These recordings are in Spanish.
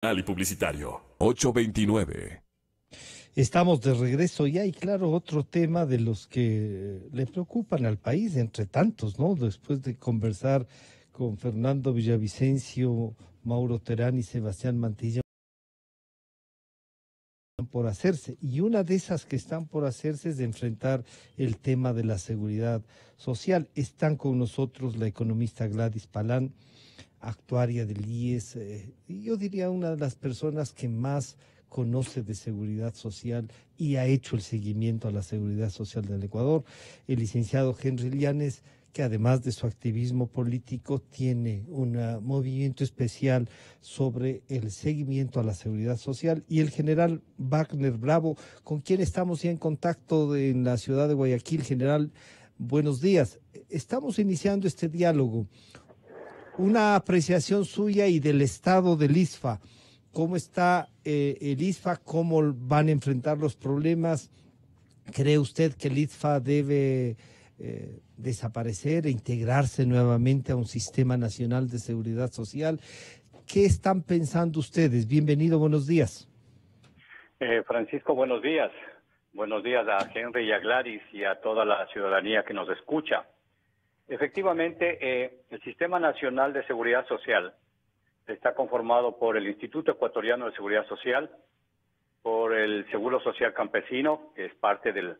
Y publicitario 829. Estamos de regreso ya y claro, otro tema de los que le preocupan al país, entre tantos, ¿no? Después de conversar con Fernando Villavicencio, Mauro Terán y Sebastián Mantilla por hacerse. Y una de esas que están por hacerse es de enfrentar el tema de la seguridad social. Están con nosotros la economista Gladys Palán, actuaria del IES, y yo diría una de las personas que más conoce de seguridad social y ha hecho el seguimiento a la seguridad social del Ecuador, el licenciado Henry Llanes, que además de su activismo político tiene un movimiento especial sobre el seguimiento a la seguridad social, y el general Wagner Bravo, con quien estamos ya en contacto en la ciudad de Guayaquil. General, buenos días. Estamos iniciando este diálogo. Una apreciación suya y del estado del ISFA. ¿Cómo está el ISFA? ¿Cómo van a enfrentar los problemas? ¿Cree usted que el ISFA debe desaparecer e integrarse nuevamente a un sistema nacional de seguridad social? ¿Qué están pensando ustedes? Bienvenido, buenos días. Francisco, buenos días. Buenos días a Henry y a Gladys y a toda la ciudadanía que nos escucha. Efectivamente, el Sistema Nacional de Seguridad Social está conformado por el Instituto Ecuatoriano de Seguridad Social, por el Seguro Social Campesino, que es parte del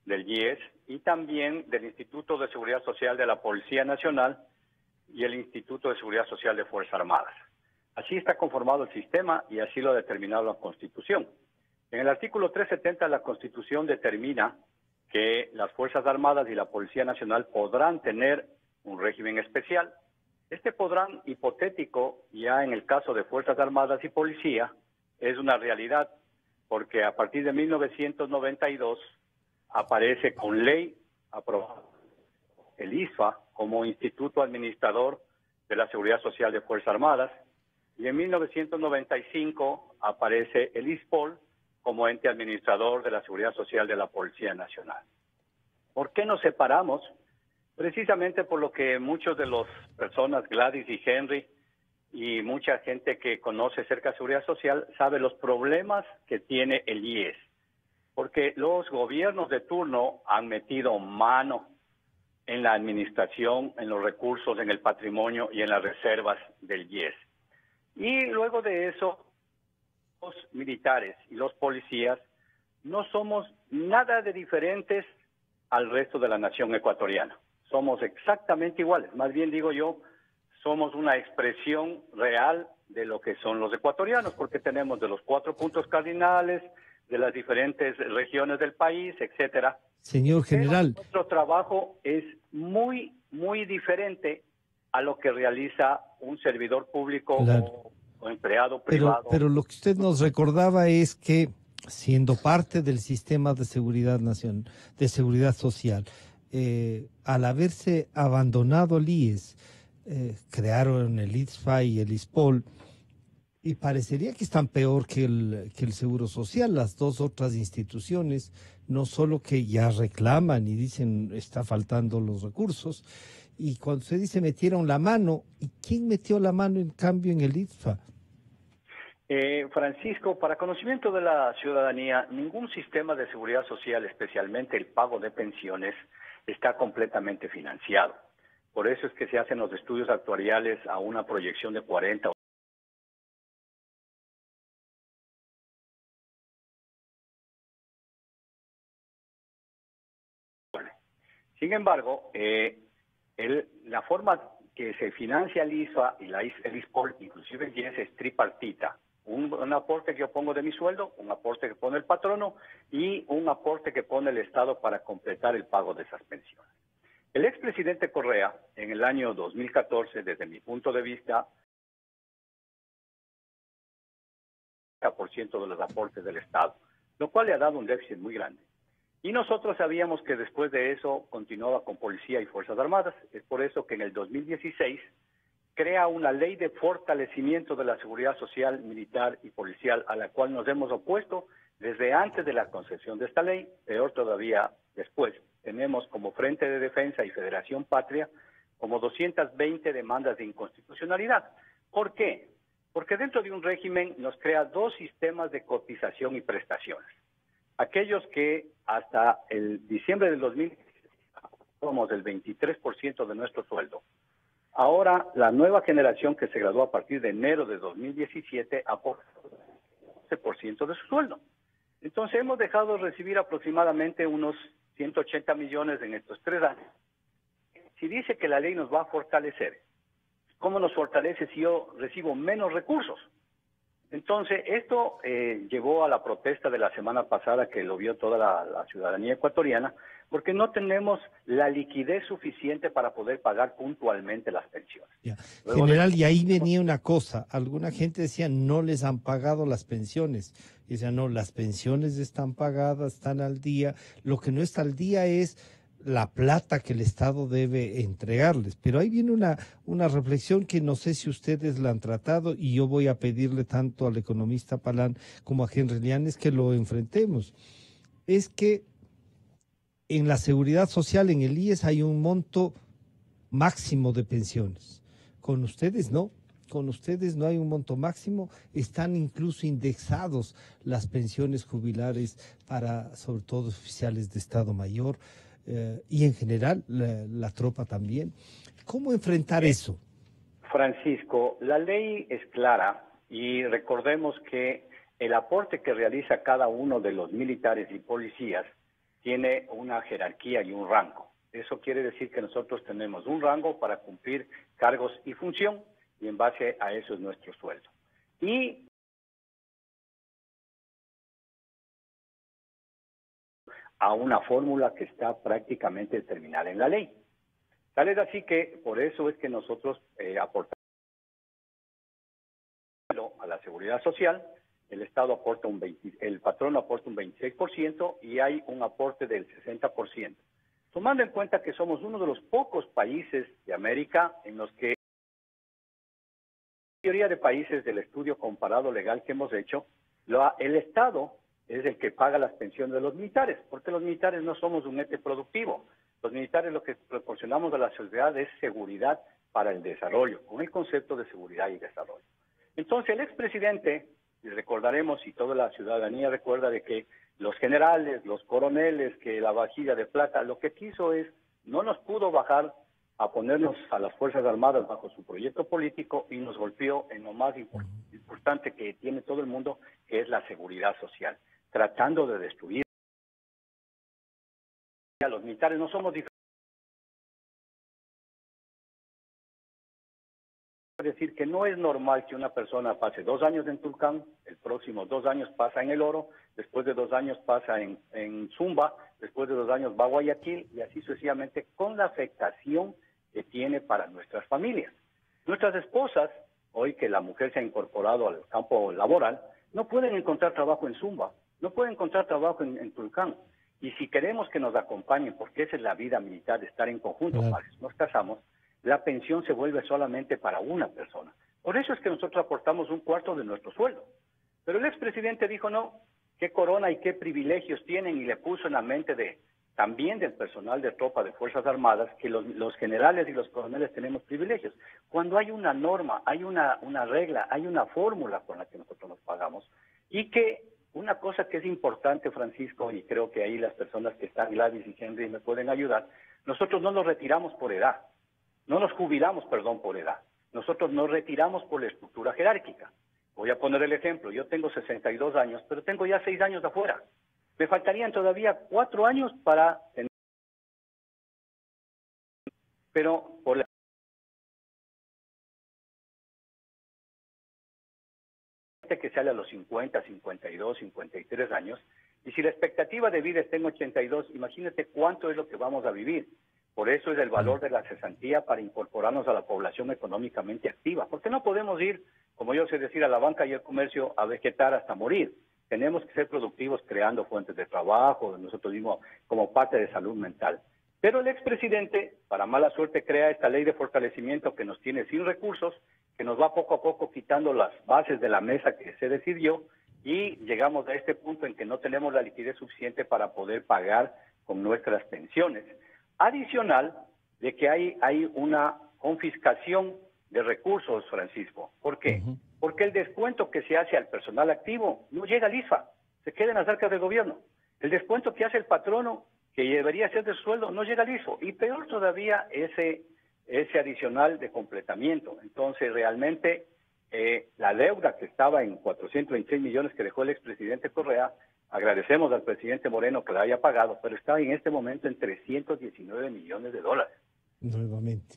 IES, y también del Instituto de Seguridad Social de la Policía Nacional y el Instituto de Seguridad Social de Fuerzas Armadas. Así está conformado el sistema y así lo ha determinado la Constitución. En el artículo 370 de la Constitución determina que las Fuerzas Armadas y la Policía Nacional podrán tener un régimen especial. Este podrán hipotético, ya en el caso de Fuerzas Armadas y Policía, es una realidad, porque a partir de 1992 aparece con ley aprobada el ISFA como Instituto Administrador de la Seguridad Social de Fuerzas Armadas, y en 1995 aparece el ISPOL como ente administrador de la Seguridad Social de la Policía Nacional. ¿Por qué nos separamos? Precisamente por lo que muchos de las personas, Gladys y Henry, y mucha gente que conoce cerca de seguridad social, sabe los problemas que tiene el IES. Porque los gobiernos de turno han metido mano en la administración, en los recursos, en el patrimonio y en las reservas del IES. Y luego de eso, los militares y los policías no somos nada de diferentes al resto de la nación ecuatoriana. Somos exactamente iguales. Más bien digo yo, somos una expresión real de lo que son los ecuatorianos, porque tenemos de los 4 puntos cardinales, de las diferentes regiones del país, etcétera. Señor general. Pero nuestro trabajo es muy, muy diferente a lo que realiza un servidor público, claro, o empleado privado. Pero lo que usted nos recordaba es que, siendo parte del sistema de seguridad nacional, de seguridad social, al haberse abandonado el IES, crearon el ISFA y el ISPOL, y parecería que están peor que el Seguro Social, las dos otras instituciones, no solo que ya reclaman y dicen está faltando los recursos, y cuando se dice metieron la mano, ¿y quién metió la mano en cambio en el ISFA? Francisco, para conocimiento de la ciudadanía, ningún sistema de seguridad social, especialmente el pago de pensiones, está completamente financiado. Por eso es que se hacen los estudios actuariales a una proyección de 40 Sin embargo, la forma que se financia el ISFA y el ISPOL, inclusive el IES, es tripartita. Un aporte que yo pongo de mi sueldo, un aporte que pone el patrono y un aporte que pone el Estado para completar el pago de esas pensiones. El expresidente Correa, en el año 2014, desde mi punto de vista, 40% de los aportes del Estado, lo cual le ha dado un déficit muy grande. Y nosotros sabíamos que después de eso continuaba con Policía y Fuerzas Armadas. Es por eso que en el 2016 crea una ley de fortalecimiento de la seguridad social, militar y policial, a la cual nos hemos opuesto desde antes de la concesión de esta ley, peor todavía después. Tenemos como Frente de Defensa y Federación Patria como 220 demandas de inconstitucionalidad. ¿Por qué? Porque dentro de un régimen nos crea dos sistemas de cotización y prestaciones. Aquellos que hasta el diciembre del 2000 somos del 23% de nuestro sueldo. Ahora, la nueva generación que se graduó a partir de enero de 2017 aporta el 11% de su sueldo. Entonces, hemos dejado de recibir aproximadamente unos 180 millones en estos 3 años. Si dice que la ley nos va a fortalecer, ¿cómo nos fortalece si yo recibo menos recursos? Entonces, esto llevó a la protesta de la semana pasada que lo vio toda la ciudadanía ecuatoriana, porque no tenemos la liquidez suficiente para poder pagar puntualmente las pensiones. Ya. General, y ahí venía una cosa, alguna gente decía no les han pagado las pensiones, y decía no, las pensiones están pagadas, están al día, lo que no está al día es la plata que el Estado debe entregarles. Pero ahí viene una reflexión que no sé si ustedes la han tratado y yo voy a pedirle tanto al economista Palán como a Henry Llanes que lo enfrentemos. Es que en la seguridad social, en el IES, hay un monto máximo de pensiones. Con ustedes no. Con ustedes no hay un monto máximo, están incluso indexados las pensiones jubilares para, sobre todo, oficiales de Estado Mayor, y en general la tropa también. ¿Cómo enfrentar eso? Francisco, la ley es clara y recordemos que el aporte que realiza cada uno de los militares y policías tiene una jerarquía y un rango. Eso quiere decir que nosotros tenemos un rango para cumplir cargos y función y en base a eso es nuestro sueldo. Y a una fórmula que está prácticamente determinada en la ley. Tal es así que por eso es que nosotros aportamos a la seguridad social, el Estado aporta el patrón aporta un 26% y hay un aporte del 60%. Tomando en cuenta que somos uno de los pocos países de América en los que la mayoría de países del estudio comparado legal que hemos hecho, el Estado es el que paga las pensiones de los militares, porque los militares no somos un ente productivo. Los militares lo que proporcionamos a la sociedad es seguridad para el desarrollo, con el concepto de seguridad y desarrollo. Entonces, el expresidente, y recordaremos, y toda la ciudadanía recuerda, de que los generales, los coroneles, que la vajilla de plata, lo que quiso es, no nos pudo bajar a ponernos a las Fuerzas Armadas bajo su proyecto político y nos golpeó en lo más importante que tiene todo el mundo, que es la seguridad social, tratando de destruir. Los militares no somos diferentes. Es decir, que no es normal que una persona pase 2 años en Tulcán, el próximo 2 años pasa en El Oro, después de 2 años pasa en Zumba, después de 2 años va a Guayaquil y así sucesivamente, con la afectación que tiene para nuestras familias. Nuestras esposas, hoy que la mujer se ha incorporado al campo laboral, no pueden encontrar trabajo en Zumba, no pueden encontrar trabajo en Tulcán. Y si queremos que nos acompañen, porque esa es la vida militar, de estar en conjunto, Claro. padres, nos casamos, la pensión se vuelve solamente para una persona. Por eso es que nosotros aportamos 1/4 de nuestro sueldo. Pero el expresidente dijo no, qué corona y qué privilegios tienen, y le puso en la mente también del personal de tropa de Fuerzas Armadas que los generales y los coroneles tenemos privilegios. Cuando hay una norma, hay una regla, hay una fórmula con la que nosotros nos pagamos, y que una cosa que es importante, Francisco, y creo que ahí las personas que están, Gladys y Henry, me pueden ayudar, nosotros no nos retiramos por edad. No nos jubilamos, perdón, por edad. Nosotros nos retiramos por la estructura jerárquica. Voy a poner el ejemplo. Yo tengo 62 años, pero tengo ya 6 años de afuera. Me faltarían todavía 4 años para tener... Pero por la... que sale a los 50, 52, 53 años, y si la expectativa de vida está en 82, imagínate cuánto es lo que vamos a vivir. Por eso es el valor de la cesantía para incorporarnos a la población económicamente activa. Porque no podemos ir, como yo sé decir, a la banca y el comercio a vegetar hasta morir. Tenemos que ser productivos creando fuentes de trabajo, nosotros mismos como parte de salud mental. Pero el expresidente, para mala suerte, crea esta ley de fortalecimiento que nos tiene sin recursos, que nos va poco a poco quitando las bases de la mesa que se decidió, y llegamos a este punto en que no tenemos la liquidez suficiente para poder pagar con nuestras pensiones. Adicional de que hay una confiscación de recursos, Francisco. ¿Por qué? porque el descuento que se hace al personal activo no llega al ISFA, se queda en las arcas del gobierno. El descuento que hace el patrono, que debería ser de su sueldo, no llega al ISFA. Y peor todavía ese adicional de completamiento. Entonces, realmente, la deuda que estaba en 426 millones que dejó el expresidente Correa, agradecemos al presidente Moreno que la haya pagado, pero está en este momento en 319 millones de dólares. Nuevamente.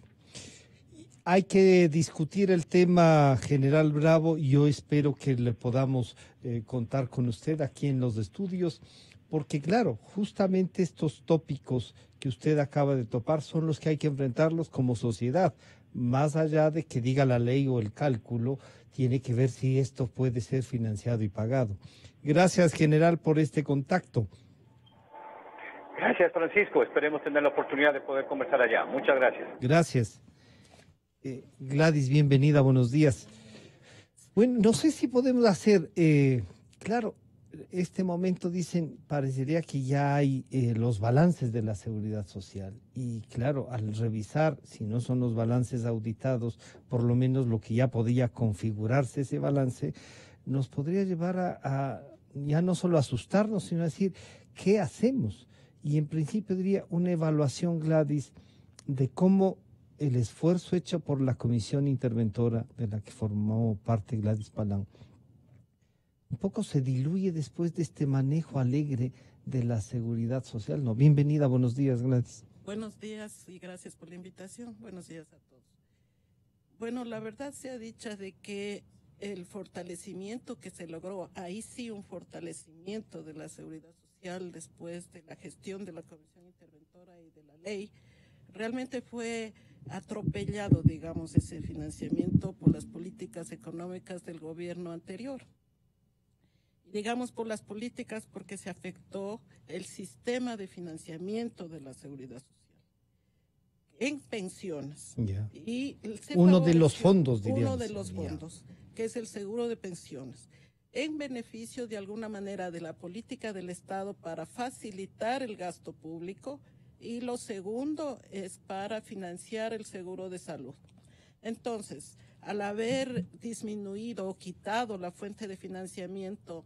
Hay que discutir el tema, General Bravo, y yo espero que le podamos contar con usted aquí en los estudios, porque claro, justamente estos tópicos que usted acaba de topar son los que hay que enfrentarlos como sociedad, más allá de que diga la ley o el cálculo, tiene que ver si esto puede ser financiado y pagado. Gracias, General, por este contacto. Gracias, Francisco. Esperemos tener la oportunidad de poder conversar allá. Muchas gracias. Gracias. Gladys, bienvenida, buenos días. Bueno, no sé si podemos hacer, claro, este momento dicen, parecería que ya hay los balances de la seguridad social y claro, al revisar, si no son los balances auditados, por lo menos lo que ya podía configurarse ese balance, nos podría llevar a ya no solo asustarnos, sino a decir, ¿qué hacemos? Y en principio diría una evaluación, Gladys, de cómo el esfuerzo hecho por la comisión interventora de la que formó parte Gladys Palán un poco se diluye después de este manejo alegre de la seguridad social. No, bienvenida, buenos días, Gladys. Buenos días y gracias por la invitación. Buenos días a todos. Bueno, la verdad sea dicha de que el fortalecimiento que se logró, ahí sí un fortalecimiento de la seguridad social después de la gestión de la comisión interventora y de la ley, realmente fue atropellado, digamos, ese financiamiento por las políticas económicas del gobierno anterior. Digamos por las políticas porque se afectó el sistema de financiamiento de la seguridad social en pensiones. Yeah. Y uno de los fondos, diríamos. Uno de los fondos, que es el seguro de pensiones, en beneficio de alguna manera de la política del Estado para facilitar el gasto público, y lo segundo es para financiar el seguro de salud. Entonces, al haber disminuido o quitado la fuente de financiamiento,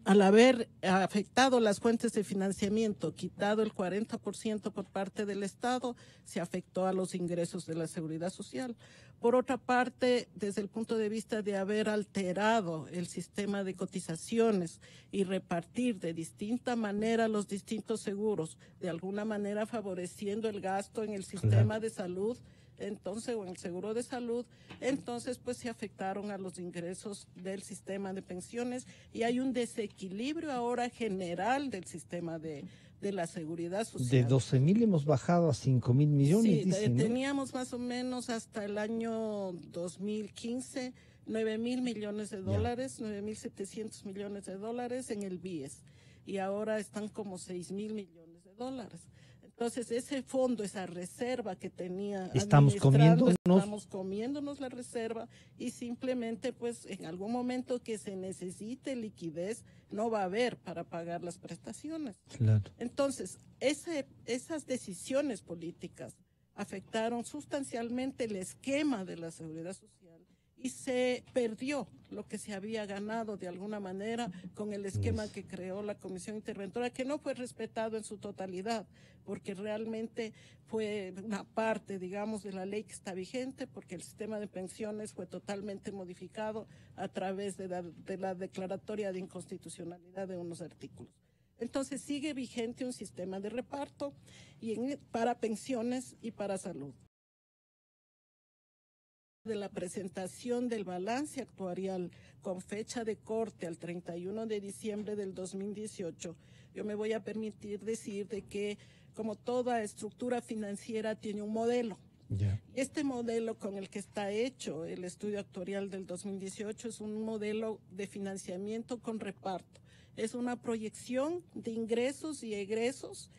al haber afectado las fuentes de financiamiento, quitado el 40% por parte del Estado, se afectó a los ingresos de la seguridad social. Por otra parte, desde el punto de vista de haber alterado el sistema de cotizaciones y repartir de distinta manera los distintos seguros, de alguna manera favoreciendo el gasto en el sistema de salud, entonces, o en el seguro de salud, entonces pues se afectaron a los ingresos del sistema de pensiones y hay un desequilibrio ahora general del sistema de la seguridad social. De 12.000 hemos bajado a 5.000 millones. Sí, dicen, ¿no? Teníamos más o menos hasta el año 2015 9.000 millones de dólares, 9.700 millones de dólares en el BIES y ahora están como 6.000 millones de dólares. Entonces, ese fondo, esa reserva que tenía estamos comiéndonos la reserva y simplemente, pues, en algún momento que se necesite liquidez, no va a haber para pagar las prestaciones. Claro. Entonces, esas decisiones políticas afectaron sustancialmente el esquema de la seguridad social y se perdió lo que se había ganado de alguna manera con el esquema que creó la comisión interventora, que no fue respetado en su totalidad, porque realmente fue una parte, digamos, de la ley que está vigente, porque el sistema de pensiones fue totalmente modificado a través de la declaratoria de inconstitucionalidad de unos artículos. Entonces sigue vigente un sistema de reparto para pensiones y para salud. De la presentación del balance actuarial con fecha de corte al 31 de diciembre del 2018, yo me voy a permitir decir de que como toda estructura financiera tiene un modelo. Este modelo con el que está hecho el estudio actuarial del 2018 es un modelo de financiamiento con reparto. Es una proyección de ingresos y egresos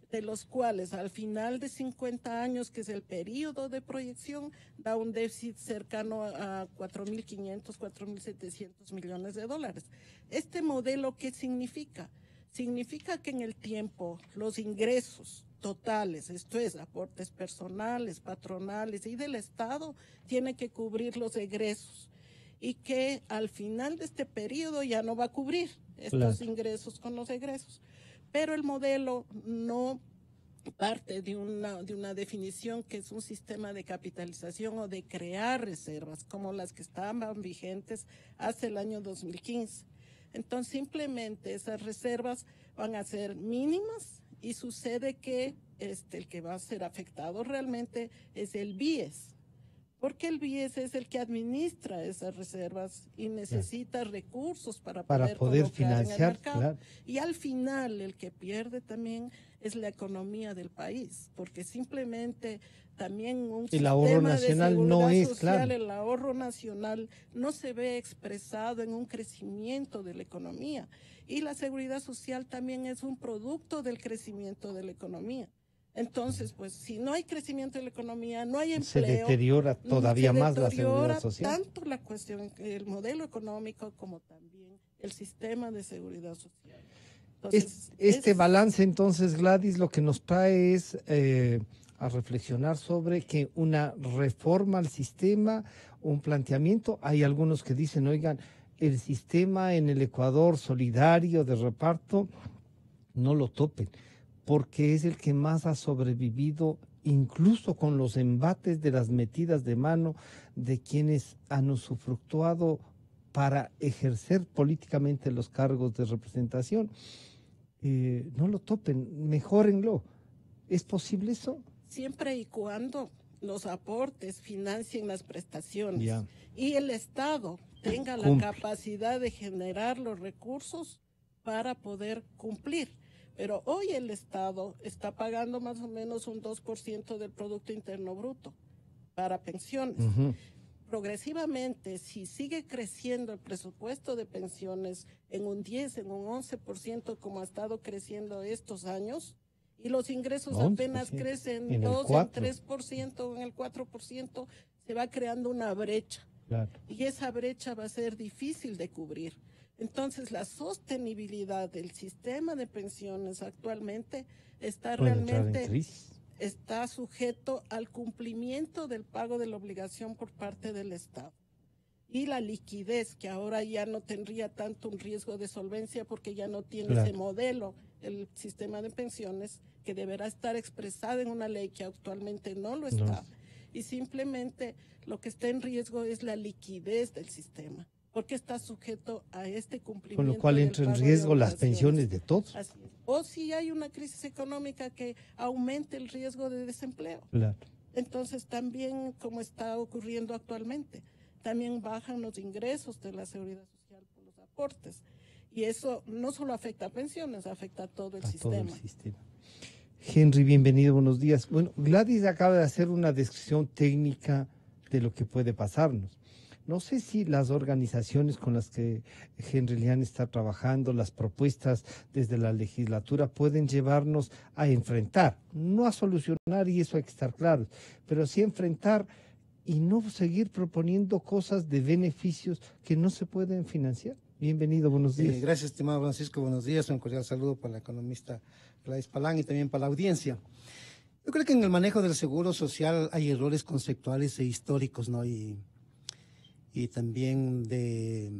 de los cuales al final de 50 años, que es el periodo de proyección, da un déficit cercano a 4.500, 4.700 millones de dólares. ¿Este modelo qué significa? Significa que en el tiempo los ingresos totales, esto es, aportes personales, patronales y del Estado, tiene que cubrir los egresos y que al final de este periodo ya no va a cubrir estos ingresos con los egresos. Pero el modelo no parte de una definición que es un sistema de capitalización o de crear reservas, como las que estaban vigentes hasta el año 2015. Entonces, simplemente esas reservas van a ser mínimas y sucede que el que va a ser afectado realmente es el BIES, porque el BIES es el que administra esas reservas y necesita recursos para poder financiar en el mercado. Claro. Y al final el que pierde también es la economía del país, porque simplemente también un el ahorro nacional no es social, claro. El ahorro nacional no se ve expresado en un crecimiento de la economía, y la seguridad social también es un producto del crecimiento de la economía. Entonces, pues, si no hay crecimiento de la economía, no hay empleo. Se deteriora todavía más la seguridad social. Tanto la cuestión, el modelo económico, como también el sistema de seguridad social. Entonces, este balance, entonces, Gladys, lo que nos trae es a reflexionar sobre que una reforma al sistema, un planteamiento. Hay algunos que dicen, oigan, el sistema en el Ecuador solidario de reparto, no lo topen, porque es el que más ha sobrevivido, incluso con los embates de las metidas de mano de quienes han usufructuado para ejercer políticamente los cargos de representación. No lo topen, mejórenlo. ¿Es posible eso? Siempre y cuando los aportes financien las prestaciones, ya, y el Estado tenga la capacidad de generar los recursos para poder cumplir. Pero hoy el Estado está pagando más o menos un 2% del Producto Interno Bruto para pensiones. Progresivamente, si sigue creciendo el presupuesto de pensiones en un 10, en un 11%, como ha estado creciendo estos años, y los ingresos apenas crecen en 2, en 3%, en el 4%, se va creando una brecha. Claro. Y esa brecha va a ser difícil de cubrir. Entonces, la sostenibilidad del sistema de pensiones actualmente está realmente está sujeto al cumplimiento del pago de la obligación por parte del Estado. Y la liquidez, que ahora ya no tendría tanto un riesgo de solvencia porque ya no tiene ese modelo, el sistema de pensiones, que deberá estar expresado en una ley que actualmente no lo está. Y simplemente lo que está en riesgo es la liquidez del sistema, porque está sujeto a este cumplimiento. Con lo cual entra en riesgo las pensiones de todos. Así es. O si hay una crisis económica que aumente el riesgo de desempleo. Claro. Entonces también, como está ocurriendo actualmente, también bajan los ingresos de la seguridad social por los aportes. Y eso no solo afecta a pensiones, afecta a todo el sistema. Henry, bienvenido, buenos días. Bueno, Gladys acaba de hacer una descripción técnica de lo que puede pasarnos. No sé si las organizaciones con las que Henry Lian está trabajando, las propuestas desde la legislatura pueden llevarnos a enfrentar, no a solucionar, y eso hay que estar claros, pero sí enfrentar y no seguir proponiendo cosas de beneficios que no se pueden financiar. Bienvenido, buenos días. Gracias, estimado Francisco, buenos días. Un cordial saludo para la economista Gladys Palán y también para la audiencia. Yo creo que en el manejo del seguro social hay errores conceptuales e históricos, ¿no? Y también de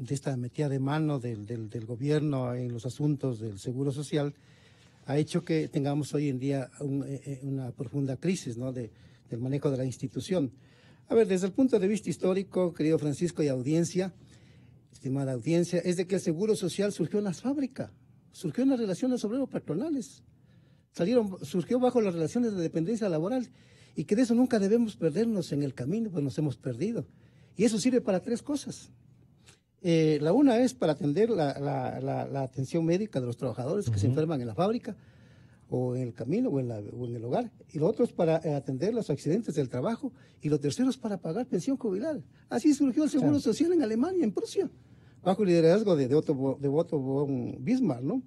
esta metida de mano del gobierno en los asuntos del seguro social ha hecho que tengamos hoy en día una profunda crisis, ¿no? del manejo de la institución. A ver, desde el punto de vista histórico, querido Francisco y audiencia, estimada audiencia, es de que el seguro social surgió en las fábricas, surgió en las relaciones obrero-patronales, surgió bajo las relaciones de dependencia laboral, y que de eso nunca debemos perdernos en el camino, pues nos hemos perdido. Y eso sirve para tres cosas. La una es para atender la atención médica de los trabajadores que se enferman en la fábrica, o en el camino, o en el hogar. Y lo otro es para atender los accidentes del trabajo. Y lo tercero es para pagar pensión jubilar. Así surgió el seguro social en Alemania, en Prusia, bajo el liderazgo de Otto von Bismarck, ¿no?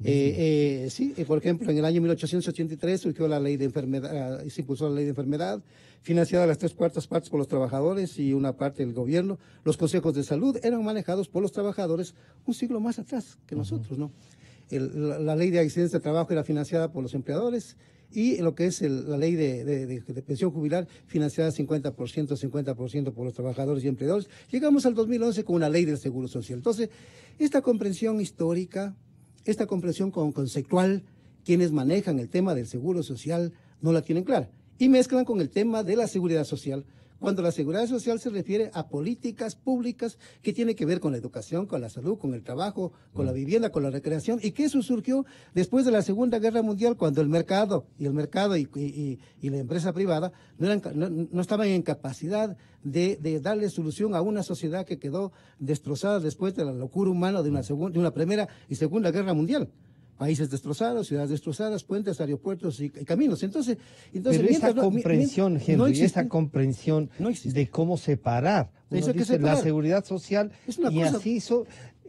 Sí, por ejemplo, en el año 1883 surgió la ley de enfermedad, se impulsó la ley de enfermedad, financiada a las 3/4 partes por los trabajadores y una parte del gobierno. Los consejos de salud eran manejados por los trabajadores un siglo más atrás que nosotros, ¿no? la ley de accidentes de trabajo era financiada por los empleadores, y lo que es la ley de pensión jubilar financiada 50% por los trabajadores y empleadores. Llegamos al 2011 con una ley del Seguro Social. Entonces, esta comprensión histórica, esta comprensión conceptual, quienes manejan el tema del Seguro Social no la tienen clara y mezclan con el tema de la seguridad social, cuando la seguridad social se refiere a políticas públicas que tienen que ver con la educación, con la salud, con el trabajo, con la vivienda, con la recreación, y que eso surgió después de la Segunda Guerra Mundial, cuando el mercado y la empresa privada no estaban en capacidad de darle solución a una sociedad que quedó destrozada después de la locura humana de una Primera y Segunda Guerra Mundial. Países destrozados, ciudades destrozadas, puentes, aeropuertos y caminos. Entonces pero esa comprensión, Henry, esa comprensión de cómo separar, la seguridad social, y cosa, así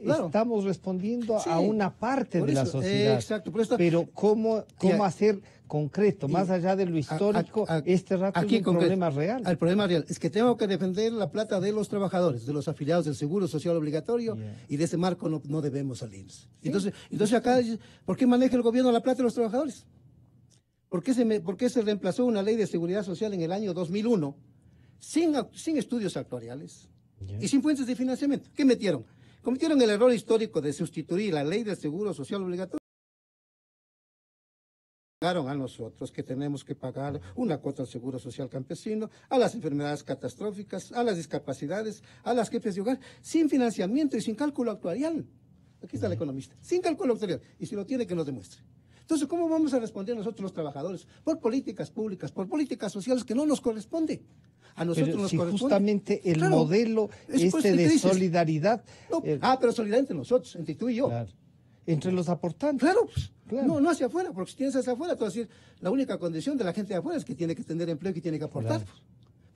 claro, estamos respondiendo a una parte de la sociedad. Exacto. Pero ¿cómo hacer concreto, más allá de lo histórico, este rato aquí es un problema real? El problema real es que tengo que defender la plata de los trabajadores, de los afiliados del Seguro Social Obligatorio, y de ese marco no debemos salirnos. ¿Sí? Entonces acá, ¿por qué maneja el gobierno la plata de los trabajadores? ¿Por qué se reemplazó una ley de seguridad social en el año 2001 sin estudios actuariales y sin fuentes de financiamiento? ¿Qué metieron? Cometieron el error histórico de sustituir la ley del Seguro Social Obligatorio a nosotros, que tenemos que pagar una cuota al Seguro Social Campesino, a las enfermedades catastróficas, a las discapacidades, a las jefes de hogar, sin financiamiento y sin cálculo actuarial. Aquí está el economista, sin cálculo actuarial, y si lo tiene, que nos demuestre. Entonces, ¿cómo vamos a responder nosotros los trabajadores? Por políticas públicas, por políticas sociales que no nos corresponde. A nosotros pero nos si corresponde. Justamente el modelo de solidaridad. Pero solidaridad entre nosotros, entre tú y yo. Claro. Entre los aportantes. Claro, pues, claro. No hacia afuera, porque si tienes hacia afuera, tú vas a decir, la única condición de la gente de afuera es que tiene que tener empleo y que tiene que aportar. Claro.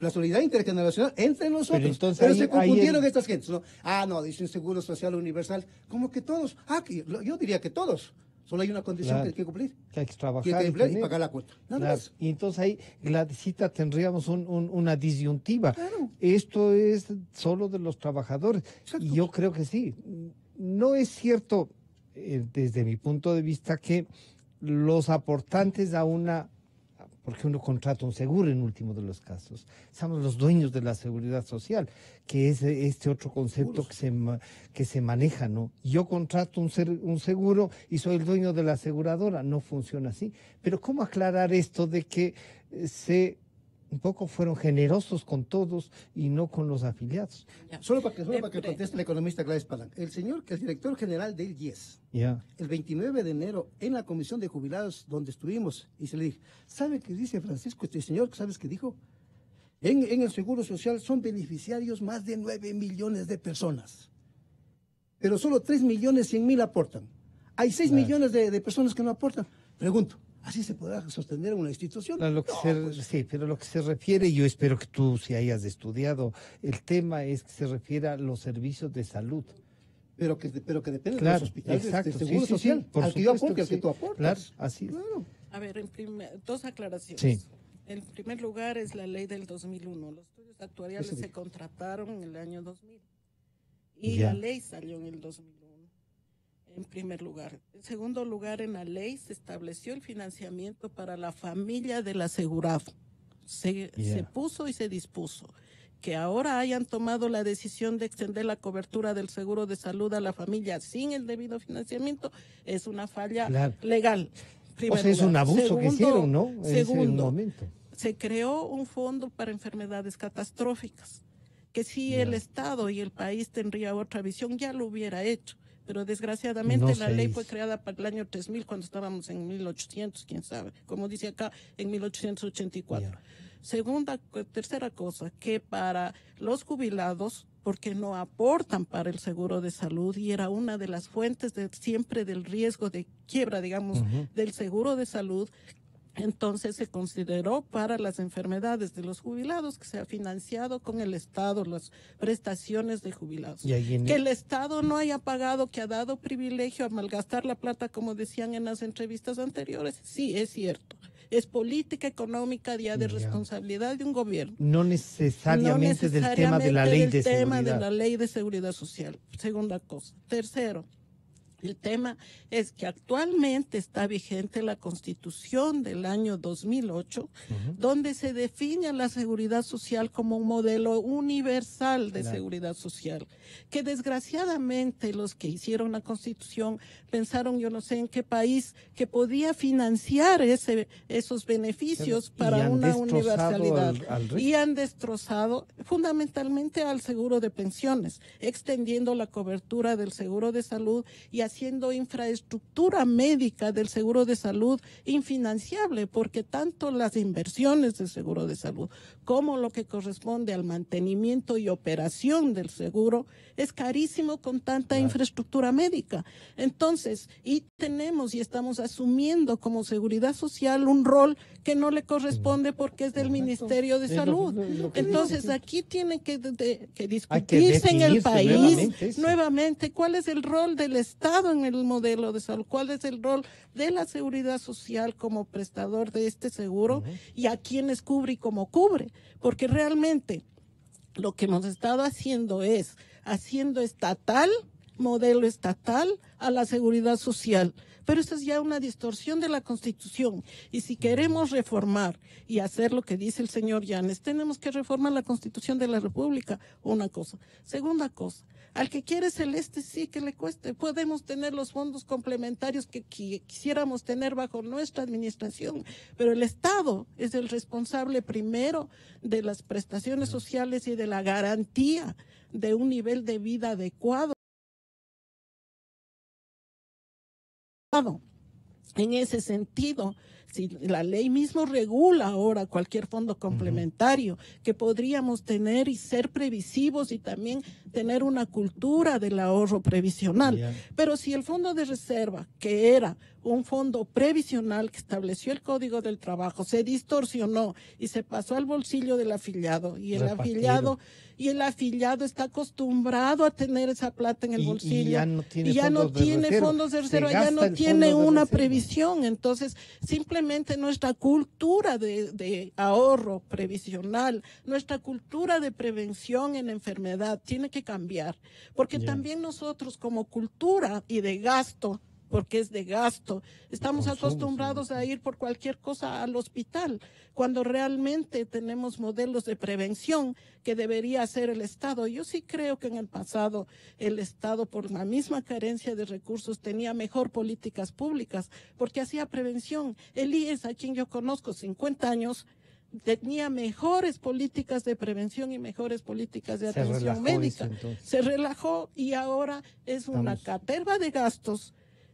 La solidaridad intergeneracional entre nosotros. Pero se confundieron estas gentes, ¿no? No, dicen Seguro Social Universal. ¿Cómo que todos? Yo diría que todos. Solo hay una condición que hay que cumplir. Que hay que trabajar. Que hay que emplear y pagar la cuota. Nada más. Y entonces ahí, Gladysita, tendríamos una disyuntiva. Claro. Esto es solo de los trabajadores. Exacto. Y yo creo que sí. No es cierto, desde mi punto de vista, que los aportantes porque uno contrata un seguro en último de los casos, somos los dueños de la seguridad social, que es este otro concepto que se maneja, ¿no? Yo contrato un seguro y soy el dueño de la aseguradora, no funciona así. Pero ¿cómo aclarar esto de que un poco fueron generosos con todos y no con los afiliados? Solo para que conteste el economista Gladys Palan. El director general del IES, el 29 de enero, en la comisión de jubilados donde estuvimos, y se le dije, ¿sabe qué dice Francisco, este señor? ¿Sabes qué dijo? En el Seguro Social son beneficiarios más de 9 millones de personas, pero solo 3.100.000 aportan. Hay 6 millones de personas que no aportan. Pregunto, ¿así se podrá sostener una institución? Sí, pero lo que se refiere, yo espero que tú sí hayas estudiado, el tema es que se refiere a los servicios de salud. Pero que depende de los hospitales del Seguro Social, al que yo aporte, al que tú aportas. Claro, así es. Claro. A ver, dos aclaraciones. Sí. En primer lugar es la ley del 2001. Los estudios actuariales se contrataron en el año 2000 y la ley salió en el 2001. En primer lugar. En segundo lugar, en la ley se estableció el financiamiento para la familia del asegurado. Se puso y se dispuso. Que ahora hayan tomado la decisión de extender la cobertura del seguro de salud a la familia sin el debido financiamiento es una falla legal. O sea, es un abuso que hicieron, ¿no? Segundo, momento. Se creó un fondo para enfermedades catastróficas, que si el Estado y el país tendría otra visión, ya lo hubiera hecho. Pero desgraciadamente la ley fue creada para el año 3000, cuando estábamos en 1800, quién sabe, como dice acá, en 1884. Tercera cosa, que para los jubilados, porque no aportan para el seguro de salud, y era una de las fuentes siempre del riesgo de quiebra, digamos, del seguro de salud, entonces se consideró para las enfermedades de los jubilados que se ha financiado con el Estado las prestaciones de jubilados. Que el Estado no haya pagado, que ha dado privilegio a malgastar la plata, como decían en las entrevistas anteriores, sí, es cierto. Es política económica de responsabilidad de un gobierno. No necesariamente del tema de la ley de seguridad. Tema de la ley de seguridad social. Segunda cosa. Tercero, El tema es que actualmente está vigente la Constitución del año 2008, donde se define la seguridad social como un modelo universal de seguridad social, que desgraciadamente los que hicieron la Constitución pensaron, yo no sé en qué país, que podía financiar esos beneficios para una universalidad. Y han destrozado fundamentalmente al seguro de pensiones, extendiendo la cobertura del seguro de salud y haciendo infraestructura médica del seguro de salud infinanciable, porque tanto las inversiones del seguro de salud como lo que corresponde al mantenimiento y operación del seguro es carísimo con tanta infraestructura médica. Entonces, y tenemos y estamos asumiendo como seguridad social un rol que no le corresponde porque es del Ministerio de Salud. Entonces, aquí tiene que discutirse en el país nuevamente cuál es el rol del Estado en el modelo de salud, cuál es el rol de la seguridad social como prestador de este seguro y a quiénes cubre y cómo cubre, porque realmente lo que hemos estado haciendo es haciendo estatal, modelo estatal a la seguridad social. Pero esa es ya una distorsión de la Constitución. Y si queremos reformar y hacer lo que dice el señor Llanes, tenemos que reformar la Constitución de la República, una cosa. Segunda cosa, al que quiere celeste sí que le cueste. Podemos tener los fondos complementarios que quisiéramos tener bajo nuestra administración, pero el Estado es el responsable primero de las prestaciones sociales y de la garantía de un nivel de vida adecuado. En ese sentido, si la ley mismo regula ahora cualquier fondo complementario que podríamos tener y ser previsivos y también tener una cultura del ahorro previsional. Pero si el fondo de reserva, que era un fondo previsional que estableció el Código del Trabajo, se distorsionó y se pasó al bolsillo del afiliado y el afiliado está acostumbrado a tener esa plata en el bolsillo y ya no tiene fondos de reserva, ya no tiene una previsión. Entonces, simplemente nuestra cultura de ahorro previsional, nuestra cultura de prevención en enfermedad tiene que cambiar, porque también nosotros como cultura y de gasto, porque es de gasto, estamos acostumbrados a ir por cualquier cosa al hospital, cuando realmente tenemos modelos de prevención que debería hacer el Estado. Yo sí creo que en el pasado el Estado, por la misma carencia de recursos, tenía mejor políticas públicas, porque hacía prevención. El IES, a quien yo conozco 50 años, tenía mejores políticas de prevención y mejores políticas de atención médica. Se relajó y ahora es una caterva de gastos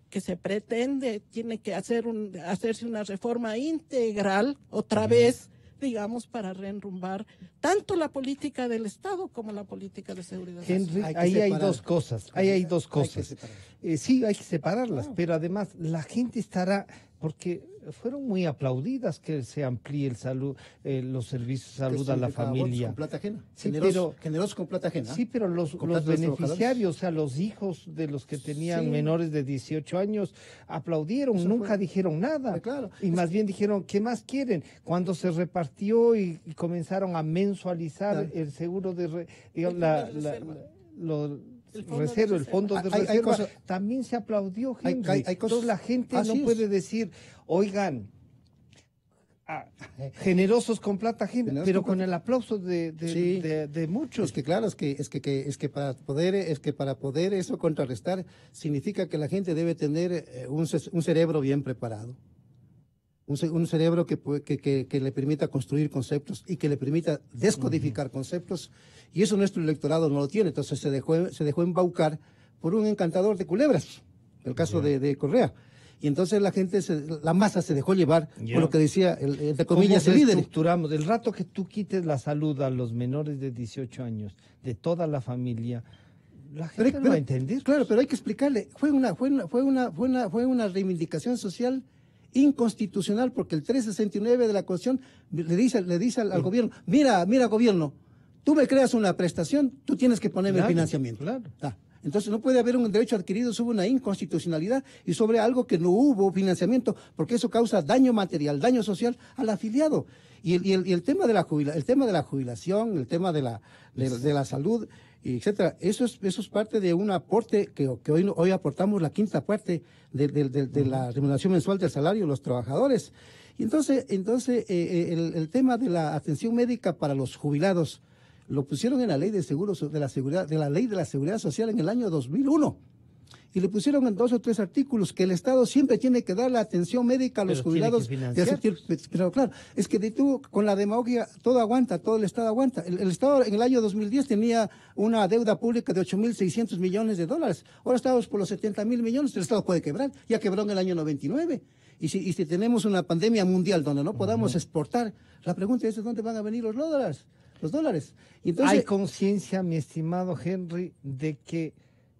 que se pretende, tiene que hacerse una reforma integral otra vez, digamos, para reenrumbar tanto la política del Estado como la política de seguridad social. Henry, ahí hay dos cosas, sí, hay que separarlas, pero además la gente estará, porque fueron muy aplaudidas que se amplíe los servicios de salud a la familia. Con plata ajena. Sí, generosos con plata ajena. Sí, pero los beneficiarios, o sea, los hijos de los que tenían menores de 18 años, aplaudieron, nunca dijeron nada. Claro. Y más bien dijeron, ¿qué más quieren? Cuando se repartió y comenzaron a mensualizar el seguro de el fondo de reserva, también se aplaudió, Henry. Entonces la gente no puede decir, oigan, generosos con plata ajena, pero con el aplauso de muchos. Es que claro, es que para poder eso contrarrestar, significa que la gente debe tener un cerebro bien preparado. Un cerebro que le permita construir conceptos y que le permita descodificar conceptos, y eso nuestro electorado no lo tiene. Entonces se dejó embaucar por un encantador de culebras, el caso de Correa. Y entonces la masa se dejó llevar por lo que decía, entre comillas, el líder. Estructuramos, el rato que tú quites la salud a los menores de 18 años, de toda la familia, la gente no va a entender. Claro, pero hay que explicarle, fue una reivindicación social inconstitucional, porque el 369 de la Constitución le dice al gobierno, mira gobierno, tú me creas una prestación, tú tienes que ponerme el financiamiento. Claro. Entonces no puede haber un derecho adquirido sobre una inconstitucionalidad y sobre algo que no hubo financiamiento, porque eso causa daño material, daño social al afiliado. Y el tema de la jubilación, el tema de la salud, y etcétera. Eso es parte de un aporte que hoy aportamos la quinta parte de la remuneración mensual del salario de los trabajadores. Y entonces el tema de la atención médica para los jubilados lo pusieron en la ley de la ley de la seguridad social en el año 2001. Y le pusieron en 2 o 3 artículos que el Estado siempre tiene que dar la atención médica a los jubilados. Pero claro, es que tú con la demagogia todo aguanta, todo el Estado aguanta. El Estado en el año 2010 tenía una deuda pública de 8.600 millones de dólares. Ahora estamos por los 70.000 millones. El Estado puede quebrar. Ya quebró en el año 99. Y si tenemos una pandemia mundial donde no podamos exportar, la pregunta es: ¿de dónde van a venir los dólares? Entonces, hay conciencia, mi estimado Henry, de que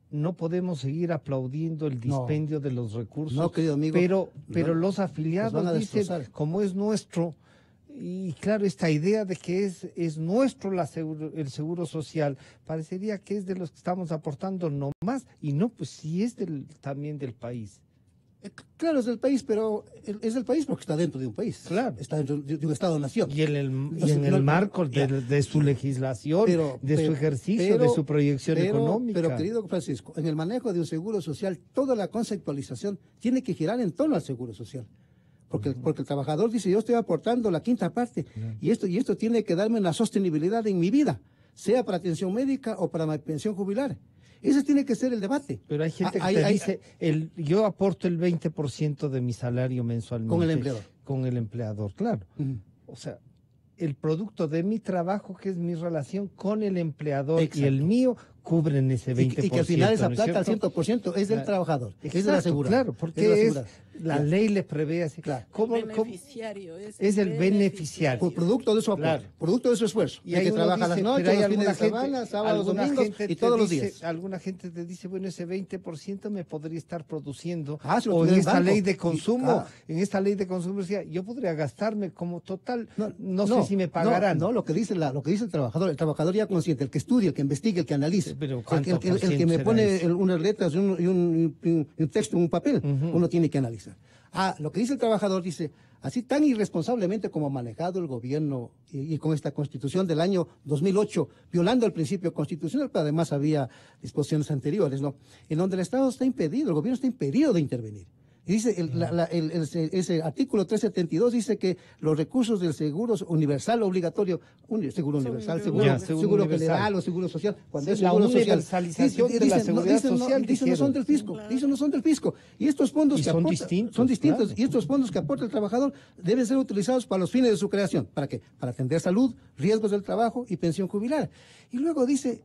no podemos seguir aplaudiendo el dispendio de los recursos. No, querido amigo. Pero los afiliados dicen, como es nuestro, y claro, esta idea de que es nuestro el seguro social, parecería que es de los que estamos aportando no más, y no, pues sí es también del país. Claro, es del país, pero es del país porque está dentro de un país. Claro. Está dentro de un Estado-nación. Y en el marco de su legislación, de su ejercicio, de su proyección económica. Pero, querido Francisco, en el manejo de un seguro social, toda la conceptualización tiene que girar en torno al seguro social. Porque el trabajador dice: yo estoy aportando la quinta parte, y esto tiene que darme una sostenibilidad en mi vida, sea para atención médica o para mi pensión jubilar. Ese tiene que ser el debate. Pero hay gente que te dice, yo aporto el 20% de mi salario mensualmente. Con el empleador. Con el empleador, claro. O sea, el producto de mi trabajo, que es mi relación con el empleador, y el mío, cubren ese 20%. Y que al final esa plata al 100% es del trabajador, exacto, es de la asegurada. Claro, porque la ley le prevé así. Claro. Es el beneficiario. Por producto de su aporte, producto de su esfuerzo. Y hay que trabaja las noches, los fines de semana, sábados, domingos y todos los días. Alguna gente te dice, bueno, ese 20% me podría estar produciendo. O en esta ley de consumo, decía, yo podría gastarme como total, no sé si me pagarán. No, lo que dice el trabajador ya consciente, el que estudia, el que investiga, el que analice. Pero el que me pone unas letras y un texto en un papel, uno tiene que analizar. Lo que dice el trabajador dice: así tan irresponsablemente como ha manejado el gobierno y con esta constitución del año 2008, violando el principio constitucional, pero además había disposiciones anteriores, ¿no? En donde el Estado está impedido, el gobierno está impedido de intervenir. Y dice ese artículo 372 dice que los recursos del seguro universal obligatorio, seguro universal, seguro general o seguro social, cuando es seguro social, de la seguridad social, no son del fisco, no son del fisco. Y estos fondos que aporta, son distintos, claro. Y estos fondos que aporta el trabajador deben ser utilizados para los fines de su creación. ¿Para qué? Para atender salud, riesgos del trabajo y pensión jubilar. Y luego dice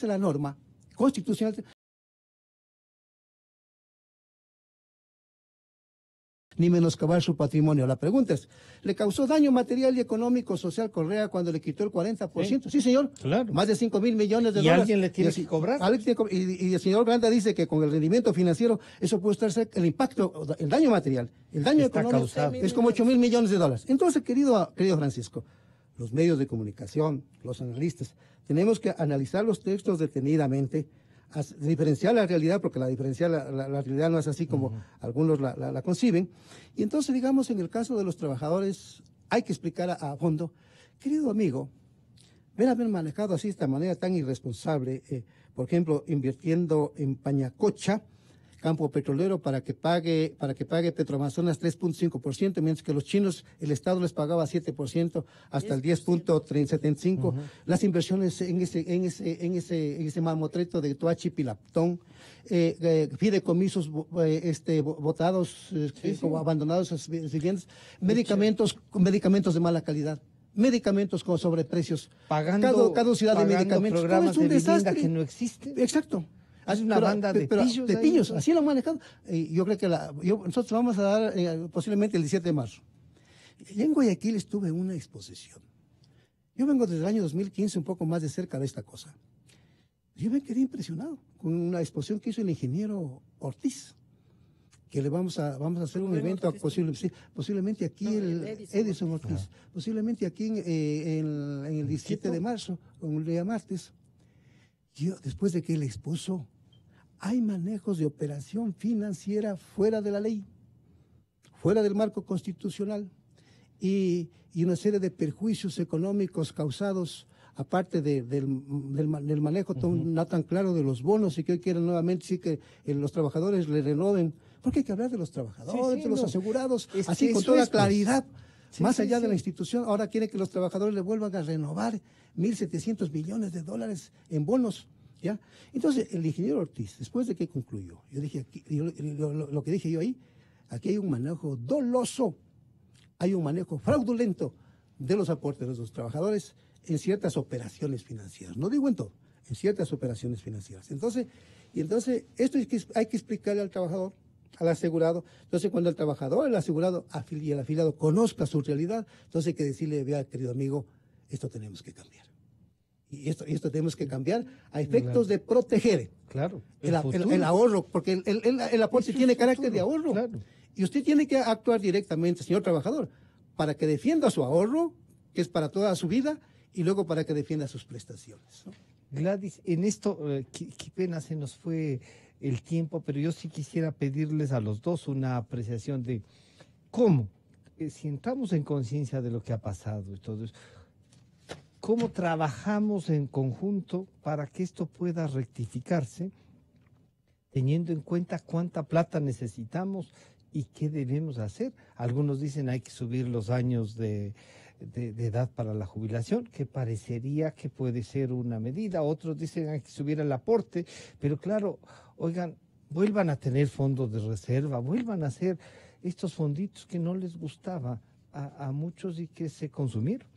la norma constitucional: ni menoscabar su patrimonio. La pregunta es: ¿le causó daño material y económico social Correa cuando le quitó el 40%? Sí, señor. Claro. Más de 5.000 millones de dólares. ¿Y alguien le tiene que cobrar? Y el señor Granda dice que con el rendimiento financiero eso puede estar cerca, el impacto, el daño material, el daño económico es como 8.000 millones de dólares. Entonces, querido Francisco, los medios de comunicación, los analistas, tenemos que analizar los textos detenidamente, diferenciar la realidad, porque la realidad no es así como algunos la conciben. Y entonces, digamos, en el caso de los trabajadores, hay que explicar a fondo: querido amigo, haber manejado así de esta manera tan irresponsable, por ejemplo, invirtiendo en Pañacocha, campo petrolero, para que pague Petroamazonas 3.5%, mientras que los chinos, el Estado les pagaba 7% hasta el 10.75%. Las inversiones en ese mamotreto de Toachi Pilaptón, fideicomisos botados, como abandonados sus viviendas, medicamentos de mala calidad, medicamentos con sobreprecios, caducidad de medicamentos. Programas todo es un desastre que no existen. Exacto. Hace una banda de pillos. Así lo han manejado. Yo creo que nosotros vamos a dar posiblemente el 17 de marzo. Ya en Guayaquil estuve en una exposición. Yo vengo desde el año 2015 un poco más de cerca de esta cosa. Yo me quedé impresionado con una exposición que hizo el ingeniero Ortiz, que le vamos a hacer un evento posiblemente aquí, Edison Ortiz, posiblemente aquí en el 17 de marzo, un día martes. Después de que él expuso, hay manejos de operación financiera fuera de la ley, fuera del marco constitucional, y una serie de perjuicios económicos causados aparte del manejo no tan claro de los bonos, y que hoy quieren nuevamente sí que los trabajadores le renoven, porque hay que hablar de los trabajadores, de los asegurados, así con toda claridad, más allá de la institución. Ahora quiere que los trabajadores le vuelvan a renovar 1.700 millones de dólares en bonos, ¿ya? Entonces, el ingeniero Ortiz, después de que concluyó, yo dije, lo que dije yo ahí, aquí hay un manejo doloso, hay un manejo fraudulento de los aportes de los trabajadores en ciertas operaciones financieras. No digo en todo, en ciertas operaciones financieras. Entonces esto es que hay que explicarle al trabajador, al asegurado. Entonces, cuando el trabajador, el asegurado y el afiliado conozca su realidad, entonces hay que decirle, vea, querido amigo, esto tenemos que cambiar. Y esto tenemos que cambiar a efectos de proteger el ahorro, porque el aporte tiene carácter de ahorro. Claro. Y usted tiene que actuar directamente, señor trabajador, para que defienda su ahorro, que es para toda su vida, y luego para que defienda sus prestaciones, ¿no? Gladys, en esto, qué pena se nos fue el tiempo, pero yo sí quisiera pedirles a los dos una apreciación de cómo, si entramos en conciencia de lo que ha pasado y todo eso, cómo trabajamos en conjunto para que esto pueda rectificarse, teniendo en cuenta cuánta plata necesitamos y qué debemos hacer. Algunos dicen hay que subir los años de edad para la jubilación, que parecería que puede ser una medida. Otros dicen hay que subir el aporte, pero claro, oigan, vuelvan a tener fondos de reserva, vuelvan a hacer estos fonditos que no les gustaba a muchos y que se consumieron.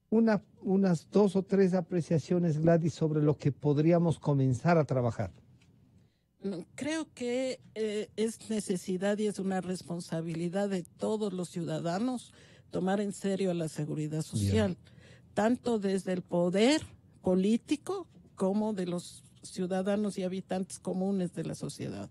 Unas 2 o 3 apreciaciones, Gladys, sobre lo que podríamos comenzar a trabajar. Creo que es necesidad y es una responsabilidad de todos los ciudadanos tomar en serio la seguridad social, tanto desde el poder político como de los ciudadanos y habitantes comunes de la sociedad.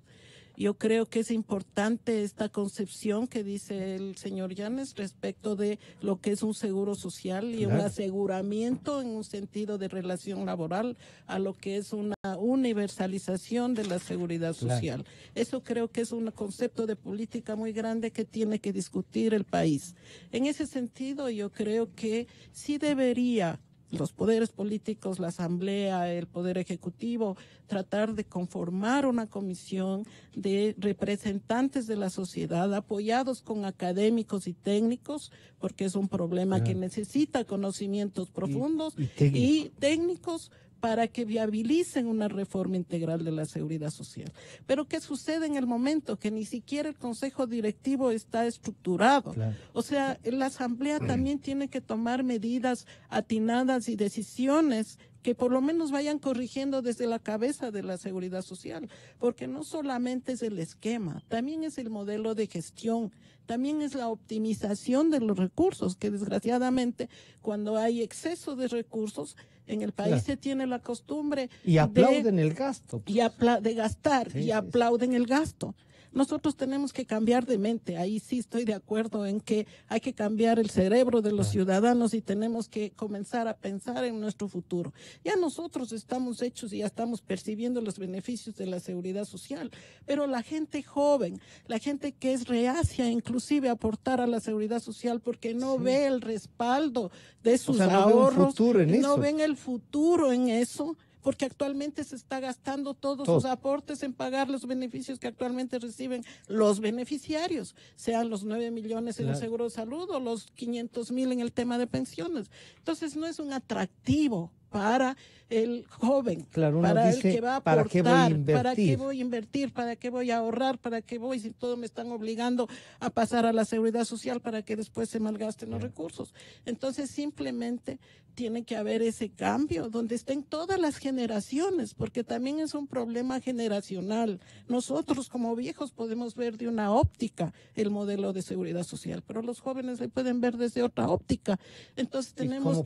Yo creo que es importante esta concepción que dice el señor Llanes respecto de lo que es un seguro social y un aseguramiento en un sentido de relación laboral a lo que es una universalización de la seguridad social. Eso creo que es un concepto de política muy grande que tiene que discutir el país. En ese sentido, yo creo que sí debería los poderes políticos, la Asamblea, el Poder Ejecutivo, tratar de conformar una comisión de representantes de la sociedad apoyados con académicos y técnicos, porque es un problema que necesita conocimientos profundos y técnicos para que viabilicen una reforma integral de la seguridad social. Pero ¿qué sucede en el momento? Que ni siquiera el Consejo Directivo está estructurado. O sea, la Asamblea también tiene que tomar medidas atinadas y decisiones que por lo menos vayan corrigiendo desde la cabeza de la seguridad social, porque no solamente es el esquema, también es el modelo de gestión, también es la optimización de los recursos, que desgraciadamente cuando hay exceso de recursos en el país se tiene la costumbre y aplauden el gasto de gastar y aplauden el gasto. Nosotros tenemos que cambiar de mente, ahí sí estoy de acuerdo en que hay que cambiar el cerebro de los ciudadanos y tenemos que comenzar a pensar en nuestro futuro. Ya nosotros estamos hechos y ya estamos percibiendo los beneficios de la seguridad social, pero la gente joven, la gente que es reacia inclusive a aportar a la seguridad social porque no ve el respaldo de sus ahorros, no ven el futuro en eso, porque actualmente se está gastando todos sus aportes en pagar los beneficios que actualmente reciben los beneficiarios, sean los 9 millones en el seguro de salud o los 500,000 en el tema de pensiones. Entonces no es un atractivo para el joven, para el que va a aportar, ¿para qué voy a invertir? ¿Para qué voy a ahorrar? ¿Para qué voy si todo me están obligando a pasar a la seguridad social para que después se malgasten los recursos? Entonces simplemente tiene que haber ese cambio donde estén todas las generaciones, porque también es un problema generacional. Nosotros como viejos podemos ver de una óptica el modelo de seguridad social, pero los jóvenes le pueden ver desde otra óptica. Entonces tenemos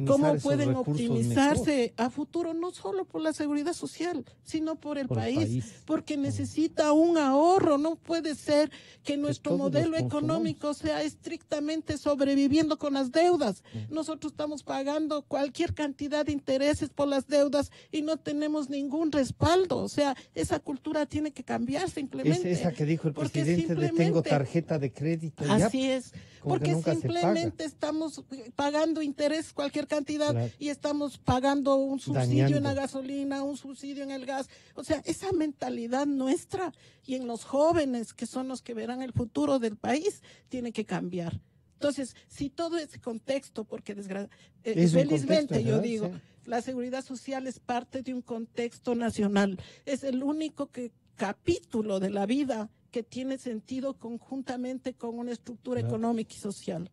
cómo pueden optimizarse a futuro, no solo por la seguridad social, sino por el país, porque necesita un ahorro. No puede ser que nuestro modelo económico sea estrictamente sobreviviendo con las deudas. Nosotros estamos pagando cualquier cantidad de intereses por las deudas y no tenemos ningún respaldo. O sea, esa cultura tiene que cambiar simplemente. Es esa que dijo el presidente de tengo tarjeta de crédito. Así es. como que Porque nunca se simplemente estamos pagando interés, cualquier cantidad, Claro. y estamos pagando un subsidio en la Dañando. gasolina, un subsidio en el gas. O sea, esa mentalidad nuestra y en los jóvenes, que son los que verán el futuro del país, tiene que cambiar. Entonces, si todo ese contexto, porque Es un felizmente contexto, yo ¿verdad? digo, Sí. la seguridad social es parte de un contexto nacional, es el único capítulo de la vida que tiene sentido conjuntamente con una estructura Claro. económica y social.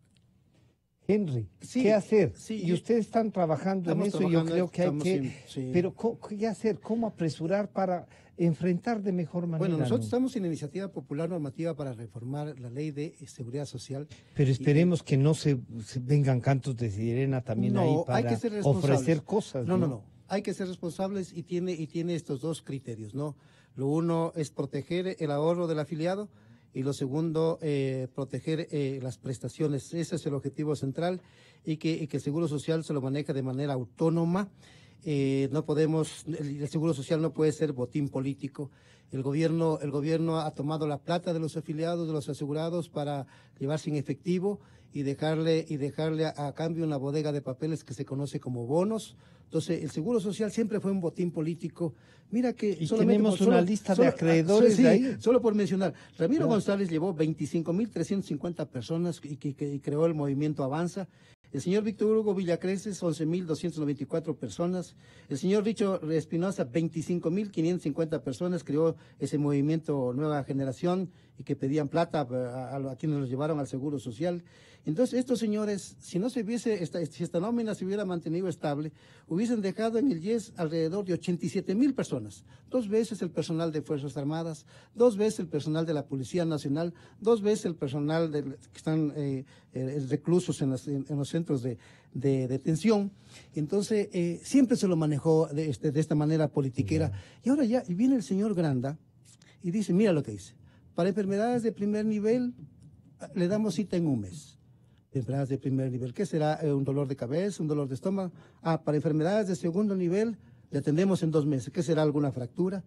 Henry, Sí, ¿qué hacer? sí, Y ustedes están trabajando en estamos eso, yo trabajando, creo que hay estamos que... en- sí. Pero, ¿qué hacer? ¿Cómo apresurar para enfrentar de mejor manera? Bueno, nosotros ¿no? estamos en la iniciativa popular normativa para reformar la ley de seguridad social. Pero esperemos que no se vengan cantos de sirena también ahí hay para que ser responsables. ofrecer cosas. No. Hay que ser responsables y tiene estos dos criterios, ¿no? Lo uno es proteger el ahorro del afiliado y lo segundo, proteger las prestaciones. Ese es el objetivo central y que el Seguro Social se lo maneja de manera autónoma. No podemos, el Seguro Social no puede ser botín político. El gobierno ha tomado la plata de los afiliados, de los asegurados para llevarse en efectivo y dejarle a cambio una bodega de papeles que se conoce como bonos. Entonces, el Seguro Social siempre fue un botín político. Mira que Y tenemos una lista de acreedores sí, de ahí. Solo por mencionar, Ramiro Claro. González llevó 25.350 personas y que creó el movimiento Avanza. El señor Víctor Hugo Villacreces, 11.294 personas. El señor Richo Espinosa, 25.550 personas, creó ese movimiento Nueva Generación y que pedían plata a quienes los llevaron al Seguro Social. Entonces, estos señores, si no se hubiese, si esta nómina se hubiera mantenido estable, hubiesen dejado en el IES alrededor de 87.000 personas. 2 veces el personal de Fuerzas Armadas, 2 veces el personal de la Policía Nacional, 2 veces el personal que están reclusos en los centros de detención. Entonces, siempre se lo manejó de esta manera politiquera. Y ahora ya viene el señor Granda y dice, mira lo que dice, para enfermedades de primer nivel le damos cita en un mes. Enfermedades de primer nivel, ¿qué será? Un dolor de cabeza, un dolor de estómago. Para enfermedades de segundo nivel le atendemos en 2 meses, ¿qué será? Alguna fractura.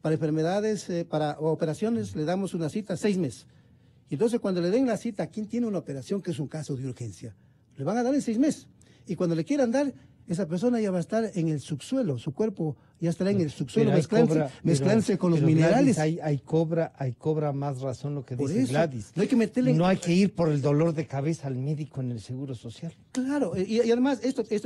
Para enfermedades, para operaciones le damos una cita 6 meses. Y entonces cuando le den la cita a quien tiene una operación que es un caso de urgencia, le van a dar en 6 meses. Y cuando le quieran dar, esa persona ya va a estar en el subsuelo, su cuerpo ya estará en el subsuelo, mezclándose con los minerales. Gladys, ahí cobra más razón lo que Por dice eso, Gladys. no hay que meterle... No hay que ir por el dolor de cabeza al médico en el Seguro Social. Claro, y además,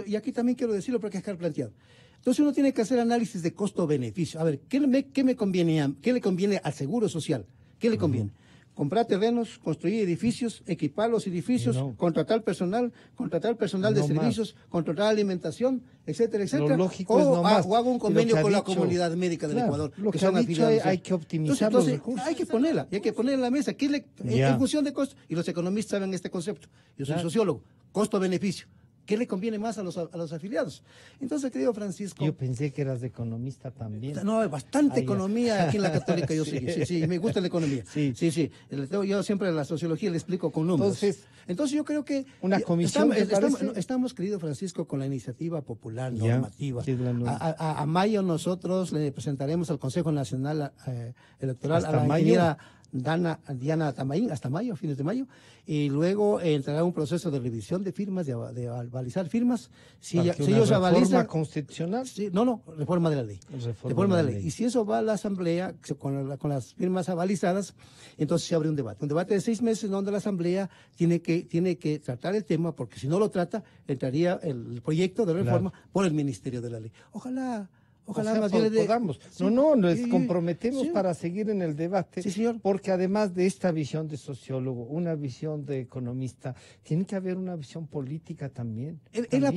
y aquí también quiero decirlo porque hay que dejar planteado. Entonces uno tiene que hacer análisis de costo-beneficio. A ver, ¿qué le conviene al Seguro Social? ¿Qué le conviene? Comprar terrenos, construir edificios, equipar los edificios, contratar personal de servicios, contratar alimentación, etcétera, etcétera. Lo lógico es no más. O hago un convenio con la dicho, comunidad médica del Ecuador. Lo que son ha dicho afiliados. hay que optimizar los recursos. Hay que ponerla en la mesa. En función de costo, y los economistas saben este concepto. Yo soy sociólogo, costo-beneficio. ¿Qué le conviene más a los afiliados? Entonces, querido Francisco... Yo pensé que eras economista también. No, bastante economía aquí en la Católica yo sí, me gusta la economía. Sí. Yo siempre la sociología le explico con números. Entonces yo creo que... Una comisión, estamos, querido Francisco, con la iniciativa popular normativa. A mayo nosotros le presentaremos al Consejo Nacional Electoral a la ingeniera Diana Tamaín, hasta mayo, fines de mayo, y luego entrará un proceso de revisión de firmas, de avalizar firmas. Si ellos avalizan... ¿Reforma constitucional? Sí, reforma de la ley. Reforma de la ley. Y si eso va a la Asamblea, con las firmas avalizadas, entonces se abre un debate. Un debate de 6 meses donde la Asamblea tiene que tratar el tema, porque si no lo trata, entraría el proyecto de reforma por el Ministerio de la Ley. Ojalá más bien podamos. Nos comprometemos para seguir en el debate. Sí, señor. Porque además de esta visión de sociólogo, una visión de economista, tiene que haber una visión política también. La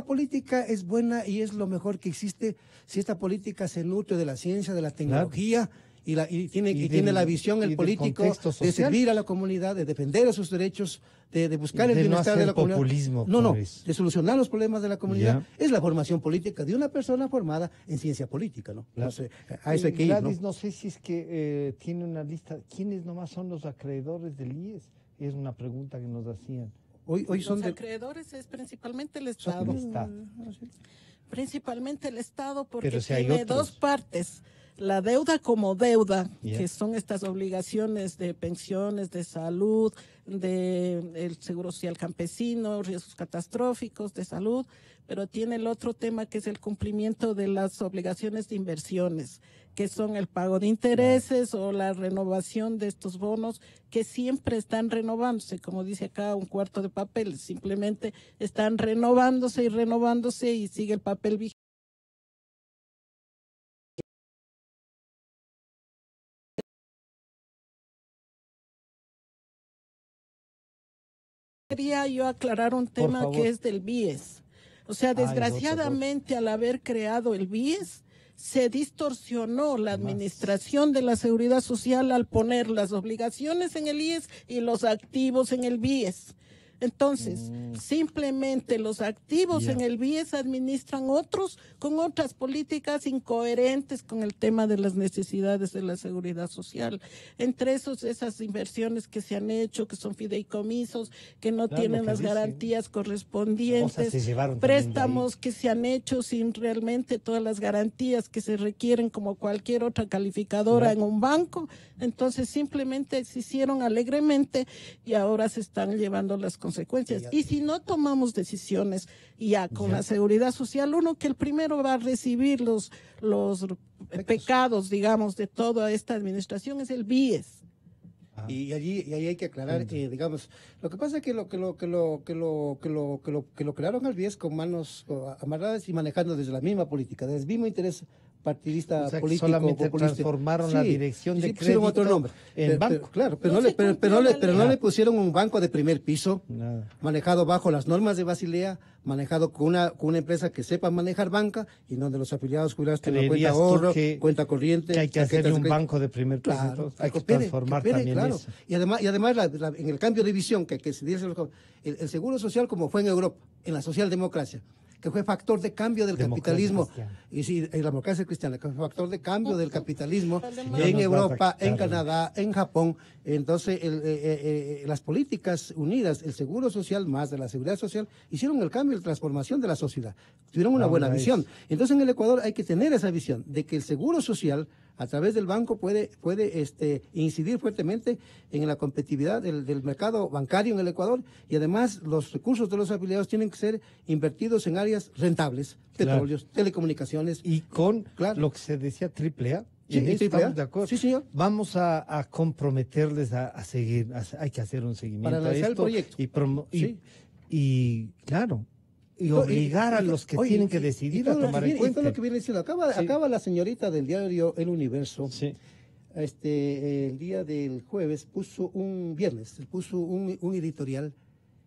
política es buena y es lo mejor que existe si esta política se nutre de la ciencia, de la tecnología. Claro. Y tiene la visión, el político, de servir a la comunidad, de defender sus derechos, de buscar el bienestar de la comunidad. De solucionar los problemas de la comunidad. Es la formación política de una persona formada en ciencia política, ¿no? Claro. Entonces, a eso hay que ir, Gladys, no sé si es que tiene una lista. ¿Quiénes nomás son los acreedores del IES? Es una pregunta que nos hacían. Hoy son los acreedores es principalmente el Estado. Principalmente el Estado, porque tiene 2 partes. la deuda como deuda, Yeah. que son estas obligaciones de pensiones, de salud, del seguro social campesino, riesgos catastróficos de salud, pero tiene el otro tema que es el cumplimiento de las obligaciones de inversiones, que son el pago de intereses o la renovación de estos bonos que siempre están renovándose, como dice acá, un cuarto de papel, simplemente están renovándose y sigue el papel vigente. Quería yo aclarar un tema favor. que es del BIES. O sea, otro, desgraciadamente al haber creado el BIES, se distorsionó la administración de la seguridad social al poner las obligaciones en el IES y los activos en el BIES. Entonces, simplemente los activos Ya. en el BIES administran otros con otras políticas incoherentes con el tema de las necesidades de la seguridad social. Entre esos, esas inversiones que se han hecho, que son fideicomisos, que no Claro, tienen lo que las dice. garantías correspondientes, O sea, se llevaron también de ahí. préstamos que se han hecho sin realmente todas las garantías que se requieren como cualquier otra calificadora Claro. en un banco. Entonces, simplemente se hicieron alegremente y ahora se están llevando las consecuencias. Y si no tomamos decisiones ya con la seguridad social, uno que el primero va a recibir los pecados, digamos, de toda esta administración es el BIES. Y ahí hay que aclarar, digamos, lo que pasa es que lo crearon al BIES con manos amarradas y manejando desde la misma política, desde el mismo interés partidista, O sea, que político, solamente populista. transformaron la dirección de pusieron crédito otro nombre en banco. Claro, pero No no, se cumplió pero la no ley. le pusieron un banco de primer piso, Nada. manejado bajo las normas de Basilea, manejado con una empresa que sepa manejar banca y donde los afiliados jubilados tengan cuenta ¿Creerías tú ahorro, que- cuenta corriente. Que hay que tarjetas hacerle de un crédito? banco de primer piso. Claro, Entonces, hay que coopere, transformar coopere, también claro. eso. Y además en el cambio de visión que se dice, el seguro social como fue en Europa, en la socialdemocracia, que fue factor de cambio del Democracia capitalismo, cristiana. y sí, en la democracia cristiana, que fue factor de cambio del capitalismo Ya en nos vas a Europa, en quitar, Canadá, en Japón. Entonces, las políticas unidas, el seguro social más de la seguridad social, hicieron el cambio y la transformación de la sociedad. Tuvieron una buena Ahora visión. es. Entonces, en el Ecuador hay que tener esa visión de que el seguro social, a través del banco, puede incidir fuertemente en la competitividad del mercado bancario en el Ecuador, y además los recursos de los afiliados tienen que ser invertidos en áreas rentables, Claro. petróleos, telecomunicaciones. Y con Claro. lo que se decía AAA, Sí, en eso AAA. estamos de acuerdo. Sí, señor. Vamos a comprometerles a seguir, hay que hacer un seguimiento Para a lanzar el esto proyecto. y, Sí. y, claro, y No, obligar a los que oye, tienen que y decidir a todo lo tomar que en viene- y todo cuenta. lo que viene diciendo, Sí. acaba la señorita del diario El Universo, Sí. el día del jueves puso un editorial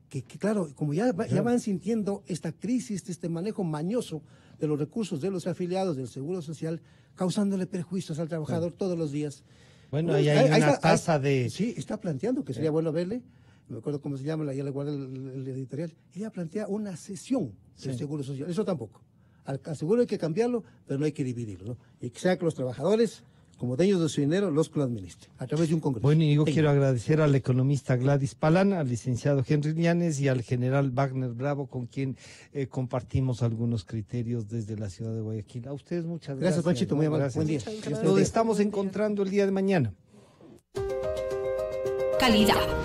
que claro, como ya van sintiendo esta crisis, este manejo mañoso de los recursos de los afiliados del Seguro Social, causándole perjuicios al trabajador todos los días. Bueno, ahí hay una tasa de... Sí, está planteando que sería bueno verle, no me acuerdo cómo se llama, ya le guardé el editorial, ella plantea una cesión del Seguro Social, eso tampoco. Al seguro hay que cambiarlo, pero no hay que dividirlo, ¿no? Y que sea que los trabajadores, como dueños de su dinero, los que lo administren, a través de un congreso. Bueno, y yo Técnico. quiero agradecer al economista Gladys Palán, al licenciado Henry Llanes y al general Wagner Bravo, con quien compartimos algunos criterios desde la ciudad de Guayaquil. A ustedes muchas gracias. Gracias, Panchito, muy amable. Gracias. Buen día. Muchas Dios te gracias. Nos bendiga. estamos encontrando el día de mañana. Calidad.